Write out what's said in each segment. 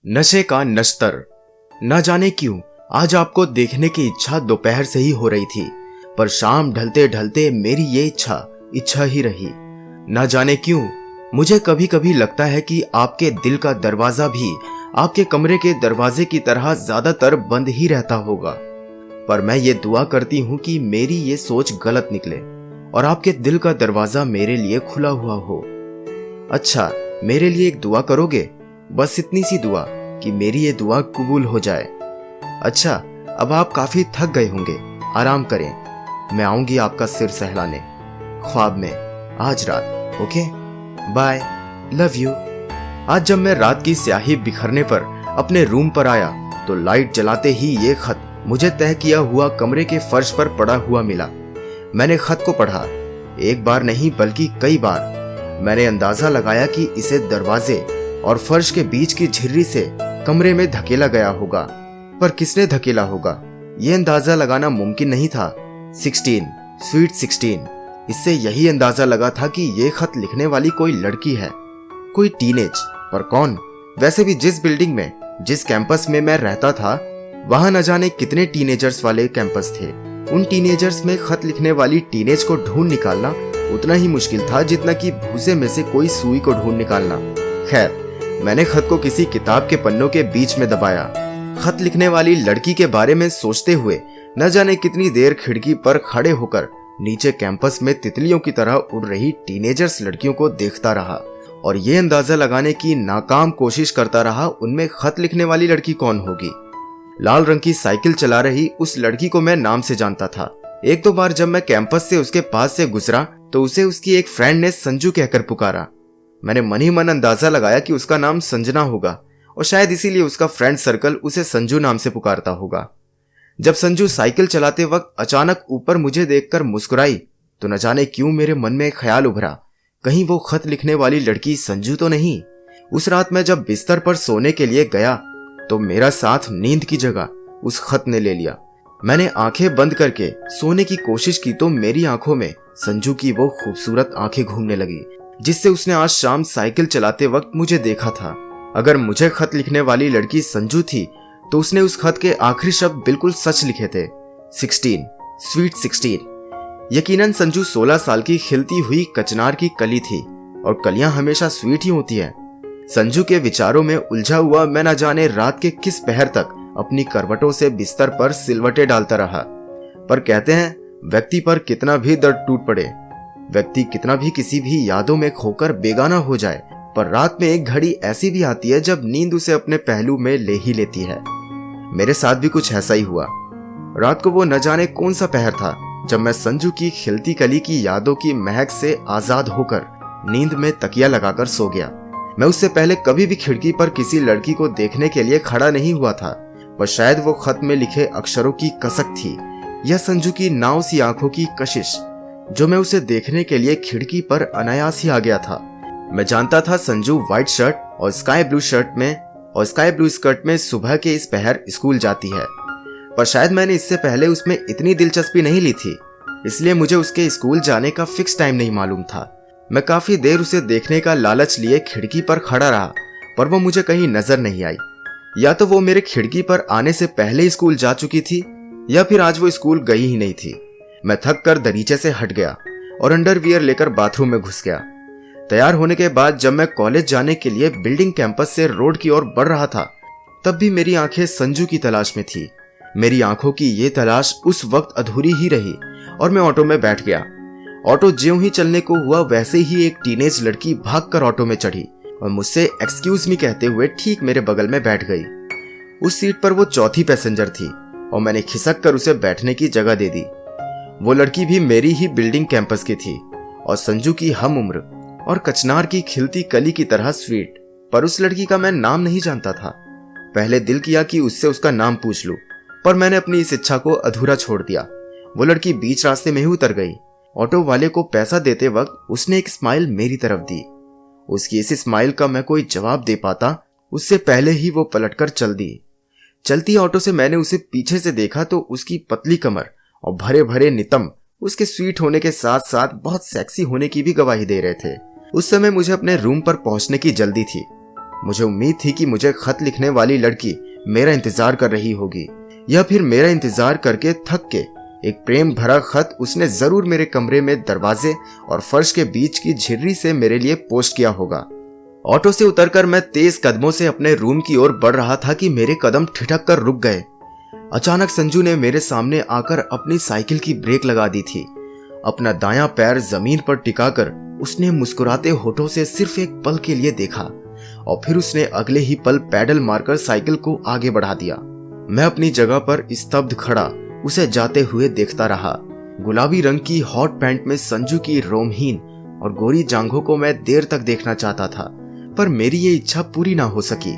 नशे का नश्तर। न जाने क्यों आज आपको देखने की इच्छा दोपहर से ही हो रही थी, पर शाम ढलते ढलते मेरी ये इच्छा ही रही। न जाने क्यों मुझे कभी कभी लगता है कि आपके दिल का दरवाजा भी आपके कमरे के दरवाजे की तरह ज्यादातर बंद ही रहता होगा। पर मैं ये दुआ करती हूँ कि मेरी ये सोच गलत निकले और आपके दिल का दरवाजा मेरे लिए खुला हुआ हो। अच्छा, मेरे लिए एक दुआ करोगे? बस इतनी सी दुआ कि मेरी ये दुआ कबूल हो जाए। अच्छा, अब आप काफी थक गए होंगे, आराम करें। मैं आऊंगी आपका सिर सहलाने ख्वाब में आज रात। Okay, bye, love you. आज जब मैं रात की स्याही बिखरने पर अपने रूम पर आया तो लाइट जलाते ही ये खत मुझे तय किया हुआ कमरे के फर्श पर पड़ा हुआ मिला। मैंने खत को पढ़ा, एक बार नहीं बल्कि कई बार। मैंने अंदाजा लगाया कि इसे दरवाजे और फर्श के बीच की झिर्री से कमरे में धकेला गया होगा, पर किसने धकेला होगा यह अंदाजा लगाना मुमकिन नहीं था। 16, स्वीट 16। इससे यही अंदाजा लगा था कि यह खत लिखने वाली कोई लड़की है, कोई टीनेज, पर कौन? वैसे भी जिस बिल्डिंग में, जिस कैंपस में मैं रहता था, वहां न जाने कितने टीनेजर्स वाले कैंपस थे। उन टीनेजर्स में खत लिखने वाली टीनेज को ढूंढ निकालना उतना ही मुश्किल था जितना कि भूसे में से कोई सुई को ढूंढ निकालना। खैर, मैंने खत को किसी किताब के पन्नों के बीच में दबाया। खत लिखने वाली लड़की के बारे में सोचते हुए न जाने कितनी देर खिड़की पर खड़े होकर नीचे कैंपस में तितलियों की तरह उड़ रही टीनेजर्स लड़कियों को देखता रहा और ये अंदाजा लगाने की नाकाम कोशिश करता रहा उनमें खत लिखने वाली लड़की कौन होगी। लाल रंग की साइकिल चला रही उस लड़की को मैं नाम से जानता था। एक दो बार जब मैं कैंपस से उसके पास से गुजरा तो उसे उसकी एक फ्रेंड ने संजू कहकर पुकारा। मैंने मन ही मन अंदाजा लगाया कि उसका नाम संजना होगा और शायद इसीलिए उसका फ्रेंड सर्कल उसे संजू नाम से पुकारता होगा। जब संजू साइकिल चलाते वक्त अचानक ऊपर मुझे देखकर मुस्कुराई तो न जाने क्यों मेरे मन में एक ख्याल उभरा, कहीं वो खत लिखने वाली लड़की संजू तो नहीं। उस रात मैं जब बिस्तर पर सोने के लिए गया तो मेरा साथ नींद की जगह उस खत ने ले लिया। मैंने आंखें बंद करके सोने की कोशिश की तो मेरी आंखों में संजू की वो खूबसूरत आंखें घूमने लगी जिससे उसने आज शाम साइकिल चलाते वक्त मुझे देखा था। अगर मुझे खत लिखने वाली लड़की संजू थी तो उसने उस खत के आखिरी शब्द बिल्कुल सच लिखे थे, 16, स्वीट 16। यकीनन संजू 16 साल की खिलती हुई कचनार की कली थी और कलियां हमेशा स्वीट ही होती हैं। संजू के विचारों में उलझा हुआ मैं न जाने रात के किस पहर तक अपनी करवटों से बिस्तर पर सिलवटें डालता रहा। पर कहते हैं व्यक्ति पर कितना भी दर्द टूट पड़े, व्यक्ति कितना भी किसी भी यादों में खोकर बेगाना हो जाए, पर रात में एक घड़ी ऐसी भी आती है जब नींद उसे अपने पहलू में ले ही लेती है। मेरे साथ भी कुछ ऐसा ही हुआ। रात को वो न जाने कौन सा पहर था जब मैं संजू की खिलती कली की यादों की महक से आजाद होकर नींद में तकिया लगाकर सो गया। मैं उससे पहले कभी भी खिड़की पर किसी लड़की को देखने के लिए खड़ा नहीं हुआ था, पर शायद वो खत में लिखे अक्षरों की कसक थी या संजू की नाव सी आंखों की कशिश जो मैं उसे देखने के लिए खिड़की पर अनायास ही आ गया था। मैं जानता था संजू व्हाइट शर्ट और स्काई ब्लू स्कर्ट में सुबह के इस पहर स्कूल जाती है, पर शायद मैंने इससे पहले उसमें इतनी दिलचस्पी नहीं ली थी, इसलिए मुझे उसके स्कूल जाने का फिक्स टाइम नहीं मालूम था। मैं काफी देर उसे देखने का लालच लिए खिड़की पर खड़ा रहा, पर वो मुझे कहीं नजर नहीं आई। या तो वो मेरे खिड़की पर आने से पहले स्कूल जा चुकी थी या फिर आज वो स्कूल गई ही नहीं थी। मैं थक कर दरीचे से हट गया और अंडरवियर लेकर बाथरूम में घुस गया। तैयार होने के बाद जब मैं कॉलेज जाने के लिए बिल्डिंग कैंपस से रोड की ओर बढ़ रहा था तब भी मेरी आंखें संजू की तलाश में थी। मेरी आंखों की ये तलाश उस वक्त अधूरी ही रही और मैं ऑटो में बैठ गया। ऑटो ज्यों ही चलने को हुआ वैसे ही एक टीनेज लड़की भागकर ऑटो में चढ़ी और मुझसे एक्सक्यूज मी कहते हुए ठीक मेरे बगल में बैठ गई। उस सीट पर वो चौथी पैसेंजर थी और मैंने खिसक कर उसे बैठने की जगह दे दी। वो लड़की भी मेरी ही बिल्डिंग कैंपस की थी और संजू की हम उम्र और कचनार की खिलती कली की तरह स्वीट, पर उस लड़की का मैं नाम नहीं जानता था। पहले दिल किया कि उससे उसका नाम पूछ लूं, पर मैंने अपनी इस इच्छा को अधूरा छोड़ दिया। वो लड़की बीच रास्ते में ही उतर गई। ऑटो वाले को पैसा देते वक्त उसने एक स्माइल मेरी तरफ दी। उसकी इस स्माइल का मैं कोई जवाब दे पाता उससे पहले ही वो पलटकर चल दी। चलती ऑटो से मैंने उसे पीछे से देखा तो उसकी पतली कमर और भरे भरे नितंब उसके स्वीट होने के साथ साथ बहुत सेक्सी होने की भी गवाही दे रहे थे। उस समय मुझे अपने रूम पर पहुंचने की जल्दी थी। मुझे उम्मीद थी कि मुझे खत लिखने वाली लड़की मेरा इंतजार कर रही होगी, या फिर मेरा इंतजार करके थक के एक प्रेम भरा खत उसने जरूर मेरे कमरे में दरवाजे और फर्श के बीच की झिर्री से मेरे लिए पोस्ट किया होगा। ऑटो से उतरकर मैं तेज कदमों से अपने रूम की ओर बढ़ रहा था कि मेरे कदम ठिठक कर रुक गए। अचानक संजू ने मेरे सामने आकर अपनी साइकिल की ब्रेक लगा दी थी। अपना दायां पैर जमीन पर टिकाकर उसने मुस्कुराते होठों से सिर्फ एक पल के लिए देखा और फिर उसने अगले ही पल पैडल मारकर साइकिल को आगे बढ़ा दिया। मैं अपनी जगह पर स्तब्ध खड़ा उसे जाते हुए देखता रहा। गुलाबी रंग की हॉट पैंट में संजू की रोमहीन और गोरी जांघों को मैं देर तक देखना चाहता था, पर मेरी ये इच्छा पूरी ना हो सकी।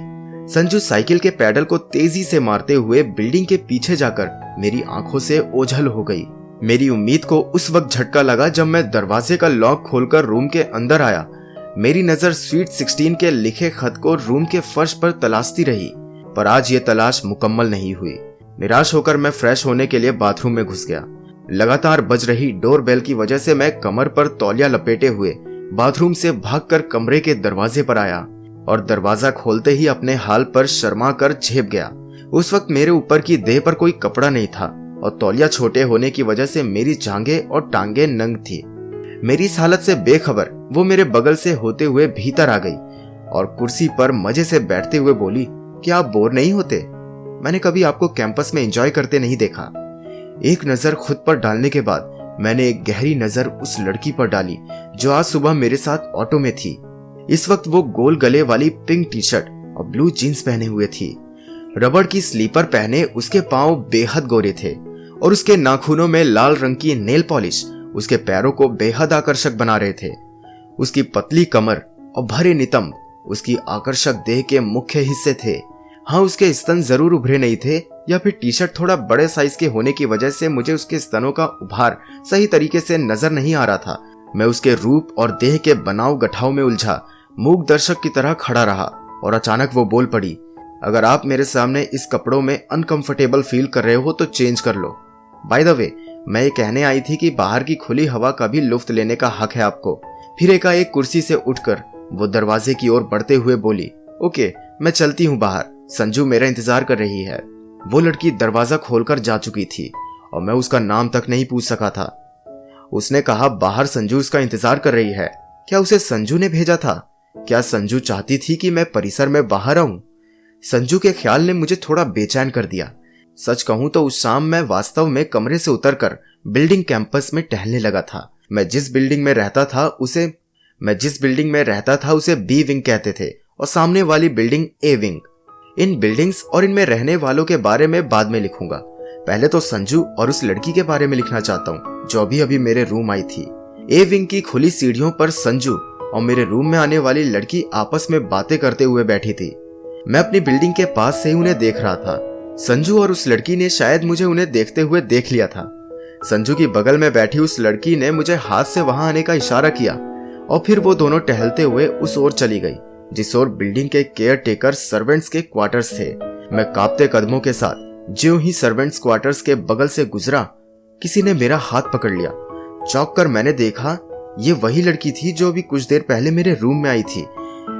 संजू साइकिल के पैडल को तेजी से मारते हुए बिल्डिंग के पीछे जाकर मेरी आंखों से ओझल हो गई। मेरी उम्मीद को उस वक्त झटका लगा जब मैं दरवाजे का लॉक खोलकर रूम के अंदर आया। मेरी नजर स्वीट 16 के लिखे खत को रूम के फर्श पर तलाशती रही, पर आज ये तलाश मुकम्मल नहीं हुई। निराश होकर मैं फ्रेश होने के लिए बाथरूम में घुस गया। लगातार बज रही डोरबेल की वजह से मैं कमर पर तौलिया लपेटे हुए बाथरूम से भागकर कमरे के दरवाजे पर आया और दरवाजा खोलते ही अपने हाल पर शर्मा कर झेप गया। उस वक्त मेरे ऊपर की देह पर कोई कपड़ा नहीं था और तौलिया छोटे होने की वजह से मेरी जांघें और टांगें नंग थी। मेरी इस हालत से बेखबर वो मेरे बगल से होते हुए भीतर आ गई और कुर्सी पर मजे से बैठते हुए बोली, क्या आप बोर नहीं होते? मैंने कभी आपको कैंपस में एंजॉय करते नहीं देखा। एक नजर खुद पर डालने के बाद मैंने एक गहरी नजर उस लड़की पर डाली जो आज सुबह मेरे साथ ऑटो में थी। इस वक्त वो गोल गले वाली पिंक टी शर्ट और ब्लू जीन्स पहने हुए थी। रबड़ की स्लीपर पहने उसके पांव बेहद गोरे थे और उसके नाखूनों में लाल रंग की नेल पॉलिश उसके पैरों को बेहद आकर्षक बना रहे थे। उसकी पतली कमर और भरे नितंब उसकी आकर्षक देह के मुख्य हिस्से थे। हाँ, उसके स्तन जरूर उभरे नहीं थे, या फिर टी शर्ट थोड़ा बड़े साइज के होने की वजह से मुझे उसके स्तनों का उभार सही तरीके से नजर नहीं आ रहा था। मैं उसके रूप और देह के बनाव गठाव में उलझा मूक दर्शक की तरह खड़ा रहा और अचानक वो बोल पड़ी, अगर आप मेरे सामने इस कपड़ों में अनकंफर्टेबल फील कर रहे हो तो चेंज कर लो। बाय द वे, मैं ये कहने आई थी कि बाहर की खुली हवा का भी लुफ्त लेने का हक है आपको। फिर एकाएक कुर्सी से उठकर वो दरवाजे की ओर बढ़ते हुए बोली, ओके, मैं चलती हूँ बाहर, संजू मेरा इंतजार कर रही है। वो लड़की दरवाजा खोलकर जा चुकी थी और मैं उसका नाम तक नहीं पूछ सका था। उसने कहा, बाहर संजू उसका इंतजार कर रही है। क्या उसे संजू ने भेजा था? क्या संजू चाहती थी कि मैं परिसर में बाहर आऊं? संजू के ख्याल ने मुझे थोड़ा बेचैन कर दिया। सच कहूं तो उस शाम मैं वास्तव में कमरे से उतरकर बिल्डिंग कैंपस में टहलने लगा था। मैं जिस बिल्डिंग में रहता था उसे बी विंग कहते थे और सामने वाली building A wing. In buildings और इनमें रहने वालों के बारे में बाद में लिखूंगा। पहले तो संजू और उस लड़की के बारे में लिखना चाहता हूँ जो अभी मेरे रूम आई थी। ए विंग की खुली सीढ़ियों पर संजू और मेरे रूम में आने वाली लड़की आपस में बातें करते हुए बैठी थी। मैं अपनी बिल्डिंग के पास से ही उन्हें देख रहा था। संजू और उस लड़की ने शायद मुझे उन्हें देखते हुए देख लिया था। संजू की बगल में बैठी उस लड़की ने मुझे हाथ से वहां आने का इशारा किया और फिर वो दोनों टहलते हुए उस ओर चली गई जिस ओर बिल्डिंग के केयर टेकर सर्वेंट्स के क्वार्टर्स थे। मैं कांपते कदमों के साथ ज्यों ही सर्वेंट्स क्वार्टर्स के बगल से गुजरा, किसी ने मेरा हाथ पकड़ लिया। चौंक कर मैंने देखा, ये वही लड़की थी जो अभी कुछ देर पहले मेरे रूम में आई थी।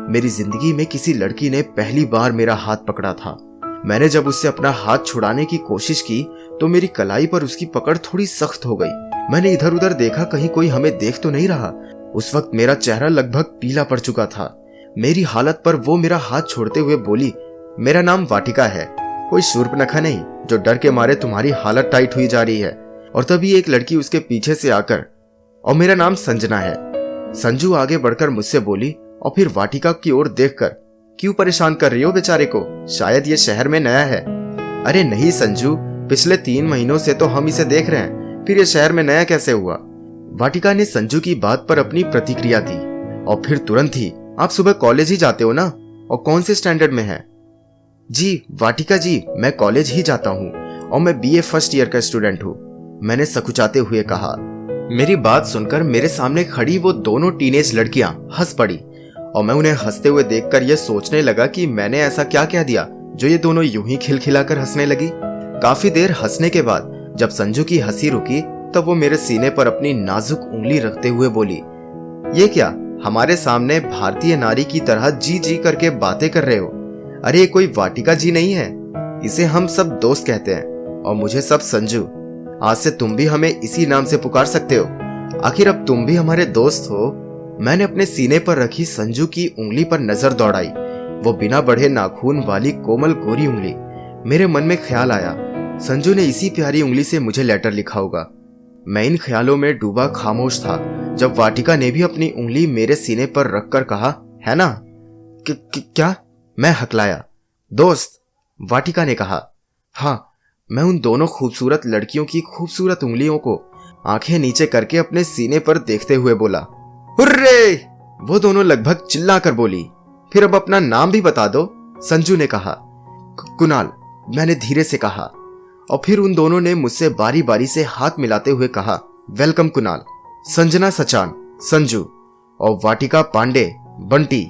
मेरी जिंदगी में किसी लड़की ने पहली बार मेरा हाथ पकड़ा था। मैंने जब उससे अपना हाथ छुड़ाने की कोशिश की तो मेरी कलाई पर उसकी पकड़ थोड़ी सख्त हो गई। मैंने इधर उधर देखा, कहीं कोई हमें देख तो नहीं रहा। उस वक्त मेरा चेहरा लगभग पीला पड़ चुका था। मेरी हालत पर वो मेरा हाथ छोड़ते हुए बोली, मेरा नाम वाटिका है, कोई शूर्पनखा नहीं जो डर के मारे तुम्हारी हालत टाइट हुई जा रही है। और तभी एक लड़की उसके पीछे से आकर, और मेरा नाम संजना है। संजू आगे बढ़कर मुझसे बोली और फिर वाटिका की ओर देखकर, क्यों परेशान कर रही हो बेचारे को, शायद ये शहर में नया है। अरे नहीं संजू, पिछले 3 महीनों से तो हम इसे देख रहे हैं, फिर ये शहर में नया कैसे हुआ? वाटिका ने संजू की बात पर अपनी प्रतिक्रिया दी और फिर तुरंत ही, आप सुबह कॉलेज ही जाते हो ना, और कौन से स्टैंडर्ड में है? जी वाटिका जी, मैं कॉलेज ही जाता हूँ और मैं बीए फर्स्ट ईयर का स्टूडेंट हूँ, मैंने सकुचाते हुए कहा। मेरी बात सुनकर मेरे सामने खड़ी वो दोनों टीनेज लड़कियां हंस पड़ी और मैं उन्हें हंसते हुए देखकर यह सोचने लगा कि मैंने ऐसा क्या कह दिया जो ये दोनों यूं ही खिलखिलाकर हंसने लगी। काफी देर हंसने के बाद जब संजू की हंसी रुकी तब वो मेरे सीने पर अपनी नाजुक उंगली रखते हुए बोली, ये क्या, हमारे सामने भारतीय नारी की तरह जी जी करके बातें कर रहे हो। अरे ये कोई वाटिका जी नहीं है, इसे हम सब दोस्त कहते हैं और मुझे सब संजू। आज से तुम भी हमें इसी नाम से पुकार सकते हो। आखिर अब तुम भी हमारे दोस्त हो। मैंने अपने सीने पर रखी संजू की उंगली पर नजर दौड़ाई। वो बिना बढ़े नाखून वाली कोमल गोरी उंगली। मेरे मन में ख्याल आया, संजू ने इसी प्यारी उंगली से मुझे लेटर लिखा होगा। मैं इन ख्यालों में डूबा खामोश था जब वाटिका ने भी अपनी उंगली मेरे सीने पर रखकर कहा, है ना? क्या? मैं हकलाया। दोस्त, वाटिका ने कहा। हाँ, मैं उन दोनों खूबसूरत लड़कियों की खूबसूरत उंगलियों को आंखें नीचे करके अपने सीने पर देखते हुए बोला, हुर्रे! वो दोनों लगभग चिल्ला कर बोली। फिर अब अपना नाम भी बता दो, संजू ने कहा। कुणाल, मैंने धीरे से कहा, और फिर उन दोनों ने मुझसे बारी बारी से हाथ मिलाते हुए कहा, वेलकम कुणाल। संजना सचान, संजू, और वाटिका पांडे, बंटी।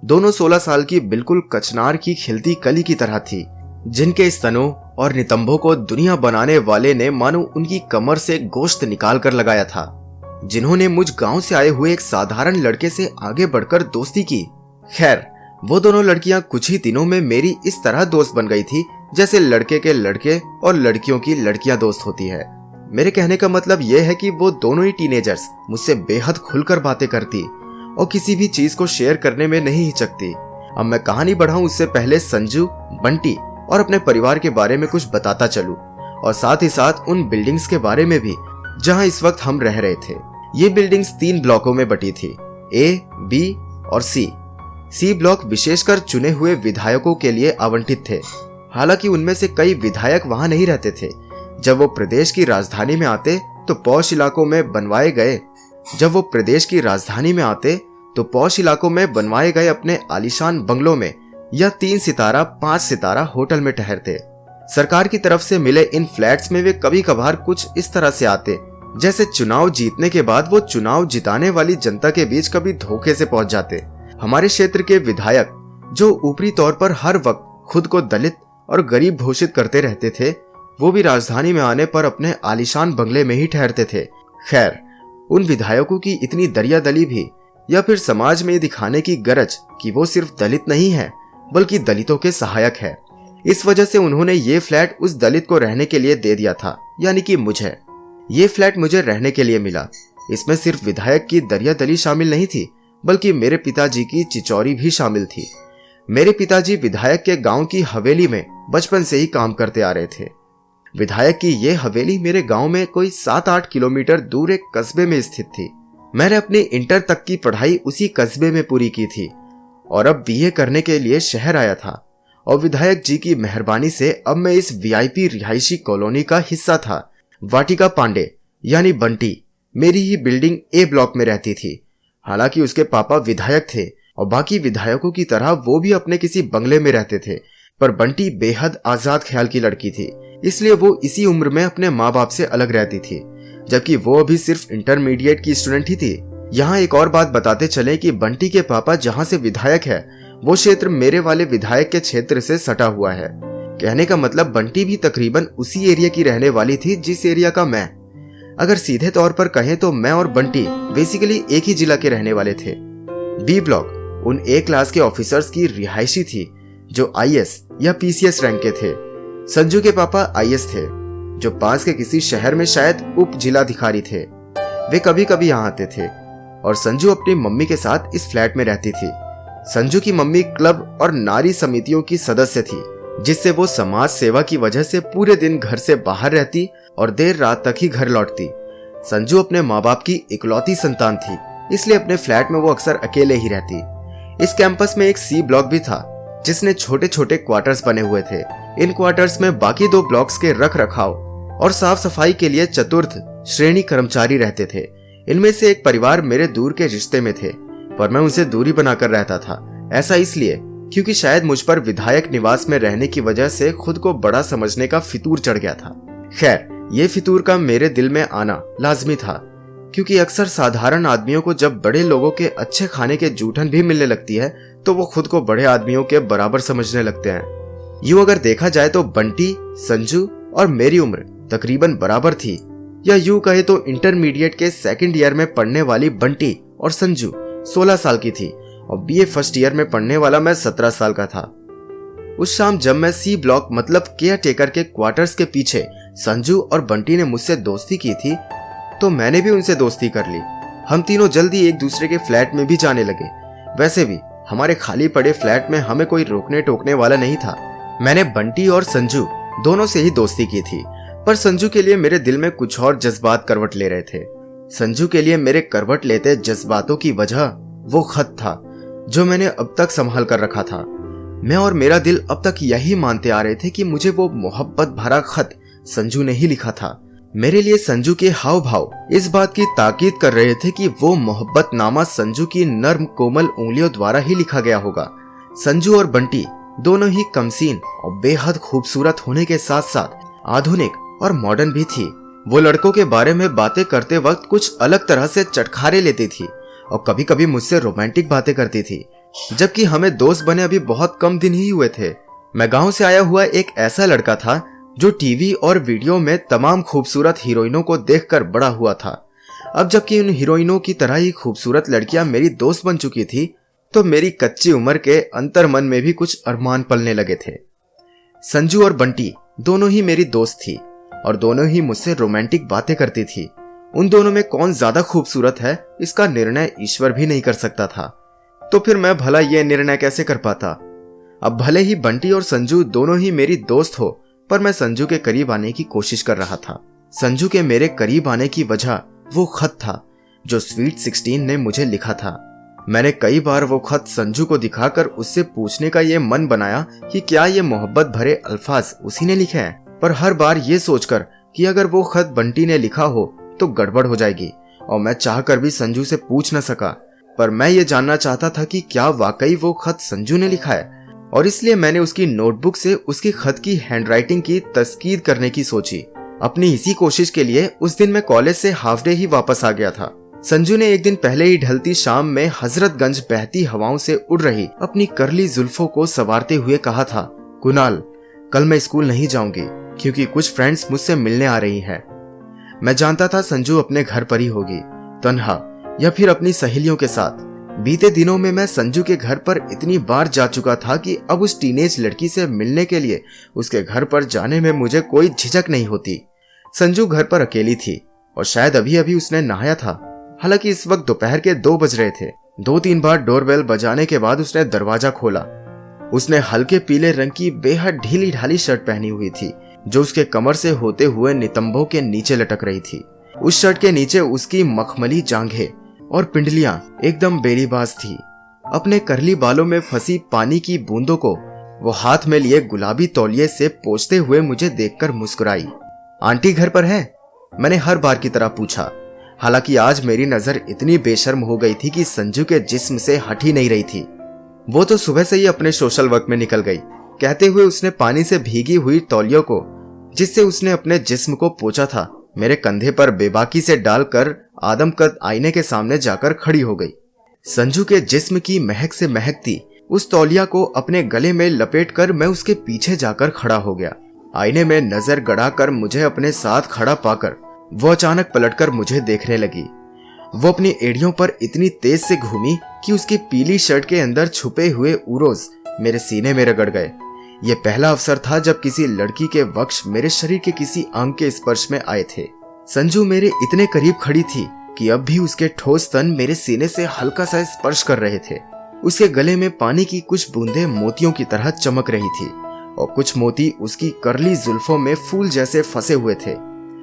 दोनों 16 साल की बिल्कुल कचनार की खिलती कली की तरह थी, जिनके स्तनों और नितंबों को दुनिया बनाने वाले ने मानो उनकी कमर से गोश्त निकाल कर लगाया था, जिन्होंने मुझ गांव से आए हुए एक साधारण लड़के से आगे बढ़कर दोस्ती की। खैर, वो दोनों लड़कियां कुछ ही दिनों में मेरी इस तरह दोस्त बन गई थी जैसे लड़के के लड़के और लड़कियों की लड़कियां दोस्त होती है। मेरे कहने का मतलब यह है कि वो दोनों ही टीनेजर्स मुझसे बेहद खुलकर बातें करती और किसी भी चीज को शेयर करने में नहीं हिचकती। अब मैं कहानी बढ़ाऊं उससे पहले संजू, बंटी और अपने परिवार के बारे में कुछ बताता चलूं, और साथ ही साथ उन बिल्डिंग्स के बारे में भी जहां इस वक्त हम रह रहे थे। ये बिल्डिंग्स 3 ब्लॉकों में बटी थी, ए, बी और सी। सी ब्लॉक विशेषकर चुने हुए विधायकों के लिए आवंटित थे। हालांकि उनमें से कई विधायक वहां नहीं रहते थे। जब वो प्रदेश की राजधानी में आते तो पौष इलाकों में बनवाए गए अपने आलीशान बंगलों में या 3 सितारा 5 सितारा होटल में ठहरते। सरकार की तरफ से मिले इन फ्लैट्स में वे कभी कभार कुछ इस तरह से आते जैसे चुनाव जीतने के बाद वो चुनाव जिताने वाली जनता के बीच कभी धोखे से पहुंच जाते। हमारे क्षेत्र के विधायक, जो ऊपरी तौर पर हर वक्त खुद को दलित और गरीब घोषित करते रहते थे, वो भी राजधानी में आने पर अपने आलीशान बंगले में ही ठहरते थे। खैर, उन विधायकों की इतनी दरियादली भी, या फिर समाज में दिखाने की गरज कि वो सिर्फ दलित नहीं है बल्कि दलितों के सहायक है, इस वजह से उन्होंने ये फ्लैट उस दलित को रहने के लिए दे दिया था, यानी कि मुझे। ये फ्लैट मुझे रहने के लिए मिला। इसमें सिर्फ विधायक की दरियादली शामिल नहीं थी बल्कि मेरे पिताजी की चिचौरी भी शामिल थी। मेरे पिताजी विधायक के गांव की हवेली में बचपन से ही काम करते आ रहे थे। विधायक की ये हवेली मेरे गांव में कोई 7-8 किलोमीटर दूर एक कस्बे में स्थित थी। मैंने अपनी इंटर तक की पढ़ाई उसी कस्बे में पूरी की थी और अब बीए करने के लिए शहर आया था, और विधायक जी की मेहरबानी से अब मैं इस वीआईपी रिहायशी कॉलोनी का हिस्सा था। वाटिका पांडे यानी बंटी मेरी ही बिल्डिंग ए ब्लॉक में रहती थी। हालांकि उसके पापा विधायक थे और बाकी विधायकों की तरह वो भी अपने किसी बंगले में रहते थे, पर बंटी बेहद आजाद ख्याल की लड़की थी, इसलिए वो इसी उम्र में अपने माँ बाप से अलग रहती थी, जबकि वो अभी सिर्फ इंटरमीडिएट की स्टूडेंट ही थी। यहाँ एक और बात बताते चले कि बंटी के पापा जहाँ से विधायक है वो क्षेत्र मेरे वाले विधायक के क्षेत्र से सटा हुआ है। कहने का मतलब बंटी भी तकरीबन उसी एरिया की रहने वाली थी जिस एरिया का मैं। अगर सीधे तौर पर कहें तो मैं और बंटी बेसिकली एक ही जिला के रहने वाले थे। बी ब्लॉक उन ए क्लास के ऑफिसर्स की रिहायशी थी जो आईएएस या पीसीएस रैंक के थे। संजू के पापा आईएएस थे जो पास के किसी शहर में शायद उप जिलाधिकारी थे। वे कभी कभी यहाँ आते थे और संजू अपनी मम्मी के साथ इस फ्लैट में रहती थी। संजू की मम्मी क्लब और नारी समितियों की सदस्य थी, जिससे वो समाज सेवा की वजह से पूरे दिन घर से बाहर रहती और देर रात तक ही घर लौटती। संजू अपने माँ बाप की इकलौती संतान थी, इसलिए अपने फ्लैट में वो अक्सर अकेले ही रहती। इस कैंपस में एक सी ब्लॉक भी था जिसने छोटे छोटे क्वार्टर्स बने हुए थे। इन क्वार्टर्स में बाकी 2 ब्लॉक्स के रख रखाव और साफ सफाई के लिए चतुर्थ श्रेणी कर्मचारी रहते थे। इनमें से एक परिवार मेरे दूर के रिश्ते में थे, पर मैं उनसे दूरी बनाकर रहता था। ऐसा इसलिए क्योंकि शायद मुझ पर विधायक निवास में रहने की वजह से खुद को बड़ा समझने का फितूर चढ़ गया था। खैर, ये फितूर का मेरे दिल में आना लाजमी था, क्योंकि अक्सर साधारण आदमियों को जब बड़े लोगों के अच्छे खाने के जूठन भी मिलने लगती है तो वो खुद को बड़े आदमियों के बराबर समझने लगते हैं। यूं अगर देखा जाए तो बंटी, संजू और मेरी उम्र तकरीबन बराबर थी, या यूं कहे तो इंटरमीडिएट के 2nd ईयर में पढ़ने वाली बंटी और संजू 16 साल की थी और बीए फर्स्ट ईयर में पढ़ने वाला मैं 17 साल का था। उस शाम जब मैं सी ब्लॉक मतलब केयर टेकर के क्वार्टर्स के पीछे संजू और बंटी ने मुझसे दोस्ती की थी, तो मैंने भी उनसे दोस्ती कर ली। हम तीनों जल्दी एक दूसरे के फ्लैट में भी जाने लगे। वैसे भी हमारे खाली पड़े फ्लैट में हमें कोई रोकने टोकने वाला नहीं था। मैंने बंटी और संजू दोनों से ही दोस्ती की थी, पर संजू के लिए मेरे दिल में कुछ और जज्बात करवट ले रहे थे। संजू के लिए मेरे करवट लेते जज्बातों की वजह वो खत था जो मैंने अब तक संभाल कर रखा था। मैं और मेरा दिल अब तक यही मानते आ रहे थे कि मुझे वो मोहब्बत भरा खत संजू ने ही लिखा था। मेरे लिए संजू के हाव भाव इस बात की ताकीद कर रहे थे कि वो मोहब्बत नामा संजू की नर्म कोमल उंगलियों द्वारा ही लिखा गया होगा। संजू और बंटी दोनों ही कमसीन और बेहद खूबसूरत होने के साथ साथ आधुनिक और मॉडर्न भी थी। वो लड़कों के बारे में बातें करते वक्त कुछ अलग तरह से चटखारे लेती थी और कभी कभी मुझसे रोमांटिक बातें करती थी, जबकि हमें दोस्त बने अभी बहुत कम दिन ही हुए थे। मैं गांव से आया हुआ एक ऐसा लड़का था जो टीवी और वीडियो में तमाम खूबसूरत हीरोइनों को देखकर बड़ा हुआ था। अब जबकि उन हीरोइनों की तरह ही खूबसूरत लड़कियां मेरी दोस्त बन चुकी थी, तो मेरी कच्ची उम्र के अंतर मन में भी कुछ अरमान पलने लगे थे। संजू और बंटी दोनों ही मेरी दोस्त थी और दोनों ही मुझसे रोमांटिक बातें करती थी। उन दोनों में कौन ज्यादा खूबसूरत है इसका निर्णय ईश्वर भी नहीं कर सकता था, तो फिर मैं भला यह निर्णय कैसे कर पाता। अब भले ही बंटी और संजू दोनों ही मेरी दोस्त हो, पर मैं संजू के करीब आने की कोशिश कर रहा था। संजू के मेरे करीब आने की वजह वो खत था जो स्वीट 16 ने मुझे लिखा था। मैंने कई बार वो खत संजू को दिखाकर उससे पूछने का ये मन बनाया कि क्या ये मोहब्बत भरे अल्फाज उसी ने लिखे हैं, पर हर बार ये सोचकर कि अगर वो खत बंटी ने लिखा हो तो गड़बड़ हो जाएगी और मैं चाहकर भी संजू से पूछ न सका। पर मैं ये जानना चाहता था कि क्या वाकई वो खत संजू ने लिखा है, और इसलिए मैंने उसकी नोटबुक से उसकी खत की हैंडराइटिंग की तस्कीद करने की सोची। अपनी इसी कोशिश के लिए उस दिन मैं कॉलेज से हाफ डे ही वापस आ गया था। संजू ने एक दिन पहले ही ढलती शाम में हजरतगंज बहती हवाओं से उड़ रही अपनी करली जुल्फों को संवारते हुए कहा था, कुणाल, कल मैं स्कूल नहीं जाऊंगी क्योंकि कुछ फ्रेंड्स मुझसे मिलने आ रही हैं। मैं जानता था संजू अपने घर पर ही होगी, तन्हा या फिर अपनी सहेलियों के साथ। बीते दिनों में मैं संजू के घर पर इतनी बार जा चुका था कि अब उस टीनेज लड़की से मिलने के लिए उसके घर पर जाने में मुझे कोई झिझक नहीं होती। संजू घर पर अकेली थी और शायद अभी अभी उसने नहाया था। हालांकि इस वक्त दोपहर के 2 बज रहे थे। 2-3 बार डोरबेल बजाने के बाद उसने दरवाजा खोला। उसने हल्के पीले रंग की बेहद ढीली ढाली शर्ट पहनी हुई थी जो उसके कमर से होते हुए नितंबों के नीचे लटक रही थी। उस शर्ट के नीचे उसकी मखमली जांघें और पिंडलियां एकदम बेरीबाज थी। अपने करली बालों में फंसी पानी की बूंदों को वो हाथ में लिए गुलाबी तौलिए से पोंछते हुए मुझे देखकर मुस्कुराई। आंटी घर पर है? मैंने हर बार की तरह पूछा। हालांकि आज मेरी नजर इतनी बेशर्म हो गई थी कि संजू के जिस्म से हट ही नहीं रही थी। वो तो सुबह से ही अपने सोशल वर्क में निकल गई। कहते हुए उसने पानी से भीगी हुई तौलियों को जिससे उसने अपने जिस्म को पोंछा था मेरे कंधे पर बेबाकी से डालकर आदमकद आईने के सामने जाकर खड़ी हो गई। संजू के जिस्म की महक से महकती उस तौलिया को अपने गले में लपेटकर मैं उसके पीछे जाकर खड़ा हो गया। आईने में नजर गड़ाकर मुझे अपने साथ खड़ा पाकर वो अचानक पलटकर मुझे देखने लगी। वो अपनी एड़ियों पर इतनी तेज से घूमी कि उसकी पीली शर्ट के अंदर छुपे हुए उरोज मेरे सीने में रगड़ गए। यह पहला अवसर था जब किसी लड़की के वक्ष मेरे शरीर के किसी अंग के स्पर्श में आए थे। संजू मेरे इतने करीब खड़ी थी कि अब भी उसके ठोस तन मेरे सीने से हल्का सा स्पर्श कर रहे थे। उसके गले में पानी की कुछ बूंदें मोतियों की तरह चमक रही थी और कुछ मोती उसकी करली जुल्फों में फूल जैसे फंसे हुए थे।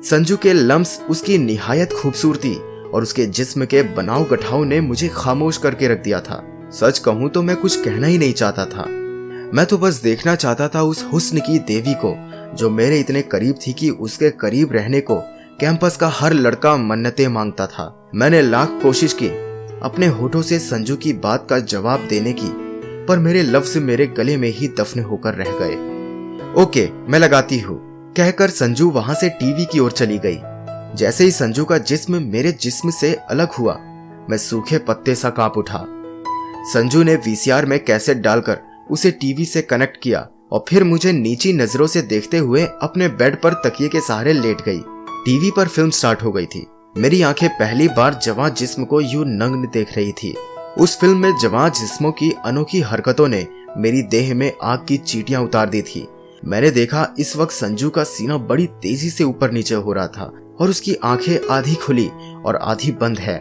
संजू के लम्स, उसकी निहायत खूबसूरती और उसके जिस्म के बनाव गठाव ने मुझे खामोश करके रख दिया था। सच कहूं तो मैं कुछ कहना ही नहीं चाहता था। मैं तो बस देखना चाहता था उस हुस्न की देवी को जो मेरे इतने करीब थी कि उसके करीब रहने को कैंपस का हर लड़का मन्नतें मांगता था। मैंने लाख कोशिश की अपने होठों से संजू की बात का जवाब देने की, पर मेरे लफ्ज मेरे गले में ही दफन होकर रह गए। ओके, मैं लगाती हूँ, कहकर संजू वहां से टीवी की ओर चली गई। जैसे ही संजू का जिस्म मेरे जिस्म से अलग हुआ, मैं सूखे पत्ते सा कांप उठा। संजू ने वीसीआर में कैसेट डालकर उसे टीवी से कनेक्ट किया और फिर मुझे नीची नजरों से देखते हुए अपने बेड पर तकिए के सहारे लेट गई। टीवी पर फिल्म स्टार्ट हो गई थी। मेरी आंखें पहली बार जवां जिस्म को यूं नग्न देख रही थी। उस फिल्म में जवां जिस्मों की अनोखी हरकतों ने मेरी देह में आग की चींटियां उतार दी थी। मैंने देखा इस वक्त संजू का सीना बड़ी तेजी से ऊपर नीचे हो रहा था और उसकी आंखें आधी खुली और आधी बंद है।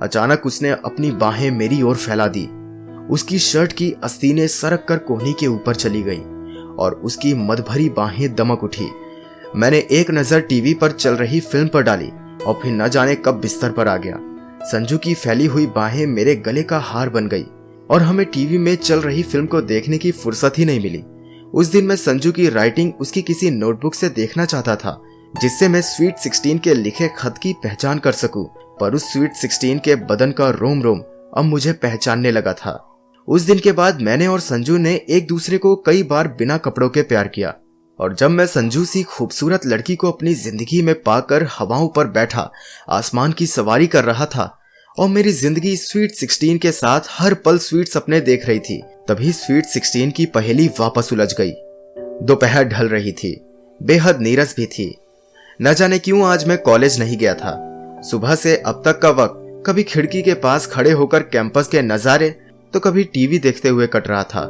अचानक उसने अपनी बाहें मेरी ओर फैला दी। उसकी शर्ट की आस्तीनें सरक कर कोहनी के ऊपर चली गई और उसकी मदभरी बाहें दमक उठी। मैंने एक नजर टीवी पर चल रही फिल्म पर डाली और फिर न जाने कब बिस्तर पर आ गया। संजू की फैली हुई बाहें मेरे गले का हार बन गई और हमें टीवी में चल रही फिल्म को देखने की फुर्सत ही नहीं मिली। उस दिन मैं संजू की राइटिंग उसकी किसी नोटबुक से देखना चाहता था, जिससे मैं स्वीट 16 के लिखे खत की पहचान कर सकूं, पर उस स्वीट 16 के बदन का रोम रोम अब मुझे पहचानने लगा था। उस दिन के बाद मैंने और संजू ने एक दूसरे को कई बार बिना कपड़ों के प्यार किया, और जब मैं संजू सी खूबसूरत लड़की को अपनी जिंदगी में पाकर हवाओं पर बैठा आसमान की सवारी कर रहा था और मेरी जिंदगी स्वीट 16 के साथ हर पल स्वीट सपने देख रही थी, तभी स्वीट 16 की पहेली वापस उलझ गई। दोपहर ढल रही थी, बेहद नीरस भी थी। न जाने क्यों आज मैं कॉलेज नहीं गया था। सुबह से अब तक का वक्त कभी खिड़की के पास खड़े होकर कैंपस के नजारे तो कभी टीवी देखते हुए कट रहा था,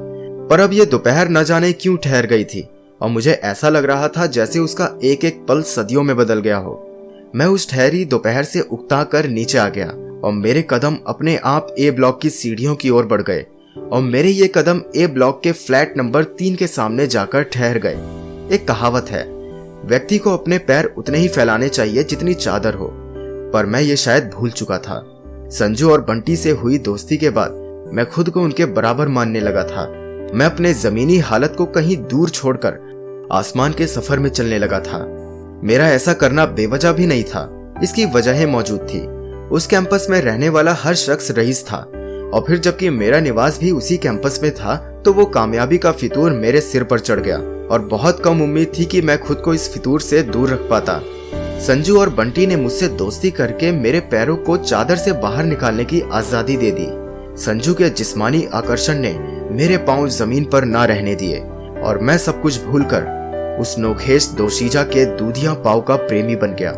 पर अब ये दोपहर न जाने क्यों ठहर गई थी और मुझे ऐसा लग रहा था जैसे उसका एक एक पल सदियों में बदल गया हो। मैं उस ठहरी दोपहर से उकता कर नीचे आ गया और मेरे कदम अपने आप ए ब्लॉक की सीढ़ियों की ओर बढ़ गए और मेरे ये कदम ए ब्लॉक के फ्लैट नंबर 3 के सामने जाकर ठहर गए। एक कहावत है, व्यक्ति को अपने पैर उतने ही फैलाने चाहिए जितनी चादर हो, पर मैं ये शायद भूल चुका था। संजू और बंटी से हुई दोस्ती के बाद मैं खुद को उनके बराबर मानने लगा था। मैं अपने जमीनी हालत को कहीं दूर छोड़कर आसमान के सफर में चलने लगा था। मेरा ऐसा करना बेवजह भी नहीं था, इसकी वजहें मौजूद थी। उस कैंपस में रहने वाला हर शख्स रईस था और फिर जबकि मेरा निवास भी उसी कैंपस में था तो वो कामयाबी का फितूर मेरे सिर पर चढ़ गया और बहुत कम उम्मीद थी कि मैं खुद को इस फितूर से दूर रख पाता। संजू और बंटी ने मुझसे दोस्ती करके मेरे पैरों को चादर से बाहर निकालने की आजादी दे दी। संजू के जिस्मानी आकर्षण ने मेरे पांव जमीन पर ना रहने दिए और मैं सब कुछ भूलकर उस नोखेश दोशीजा के दूधिया पाव का प्रेमी बन गया।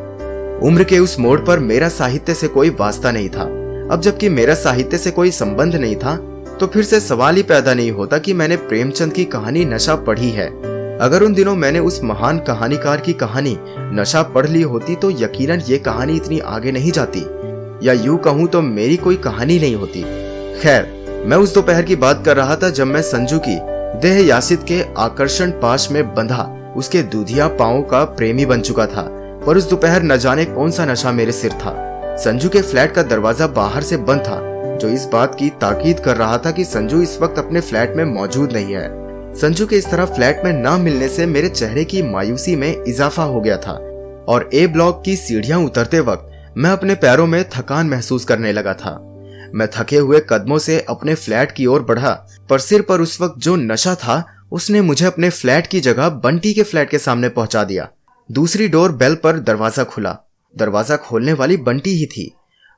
उम्र के उस मोड़ पर मेरा साहित्य से कोई वास्ता नहीं था। अब जबकि मेरा साहित्य से कोई संबंध नहीं था तो फिर से सवाल ही पैदा नहीं होता कि मैंने प्रेमचंद की कहानी नशा पढ़ी है। अगर उन दिनों मैंने उस महान कहानीकार की कहानी नशा पढ़ ली होती तो यकीनन ये कहानी इतनी आगे नहीं जाती, या यूं कहूं तो मेरी कोई कहानी नहीं होती। खैर, मैं उस दोपहर की बात कर रहा था जब मैं संजू की देह यासित के आकर्षण पाश में बंधा उसके दूधिया पांव का प्रेमी बन चुका था, पर उस दोपहर न जाने कौन सा नशा मेरे सिर था। संजू के फ्लैट का दरवाजा बाहर से बंद था, जो इस बात की ताकीद कर रहा था कि संजू इस वक्त अपने फ्लैट में मौजूद नहीं है। संजू के इस तरह फ्लैट में ना मिलने से मेरे चेहरे की मायूसी में इजाफा हो गया था और ए ब्लॉक की सीढ़ियां उतरते वक्त मैं अपने पैरों में थकान महसूस करने लगा था। मैं थके हुए कदमों से अपने फ्लैट की ओर बढ़ा, पर सिर पर उस वक्त जो नशा था उसने मुझे अपने फ्लैट की जगह बंटी के फ्लैट के सामने पहुंचा दिया। दूसरी डोर बेल पर दरवाजा खुला। दरवाजा खोलने वाली बंटी ही थी।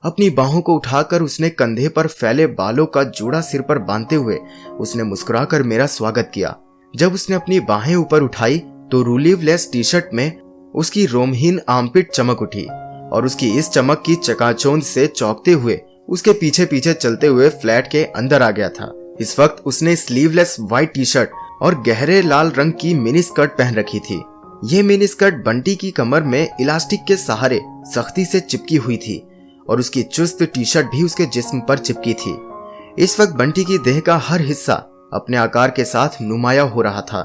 अपनी बाहों को उठाकर उसने कंधे पर फैले बालों का जूड़ा सिर पर बांधते हुए उसने मुस्कुराकर मेरा स्वागत किया। जब उसने अपनी बाहें ऊपर उठाई तो रूलीवलेस टी शर्ट में उसकी रोमहीन आर्मपिट चमक उठी और उसकी इस चमक की चकाचौंध से चौंकते हुए उसके पीछे पीछे चलते हुए फ्लैट के अंदर आ गया था। इस वक्त उसने स्लीवलेस व्हाइट टी शर्ट और गहरे लाल रंग की मिनी स्कर्ट पहन रखी थी। ये मिनी स्कर्ट बंटी की कमर में इलास्टिक के सहारे सख्ती से चिपकी हुई थी और उसकी चुस्त टी शर्ट भी उसके जिस्म पर चिपकी थी। इस वक्त बंटी की देह का हर हिस्सा अपने आकार के साथ नुमाया हो रहा था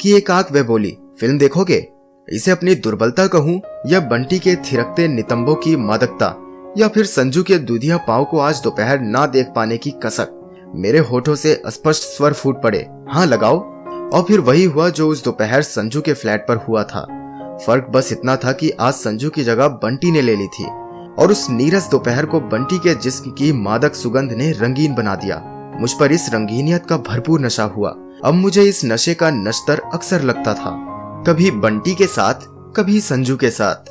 कि एकाएक वह बोली, फिल्म देखोगे? इसे अपनी दुर्बलता कहूं या बंटी के थिरकते नितंबों की मादकता या फिर संजू के दूधिया पाव को आज दोपहर ना देख पाने की कसक। मेरे होठों से स्पष्ट स्वर फूट पड़े, हाँ लगाओ। और फिर वही हुआ जो उस दोपहर संजू के फ्लैट पर हुआ था। फर्क बस इतना था कि आज संजू की जगह बंटी ने ले ली थी और उस नीरस दोपहर को बंटी के जिस्म की मादक सुगंध ने रंगीन बना दिया। मुझ पर इस रंगीनियत का भरपूर नशा हुआ। अब मुझे इस नशे का नश्तर अक्सर लगता था, कभी बंटी के साथ, कभी संजू के साथ।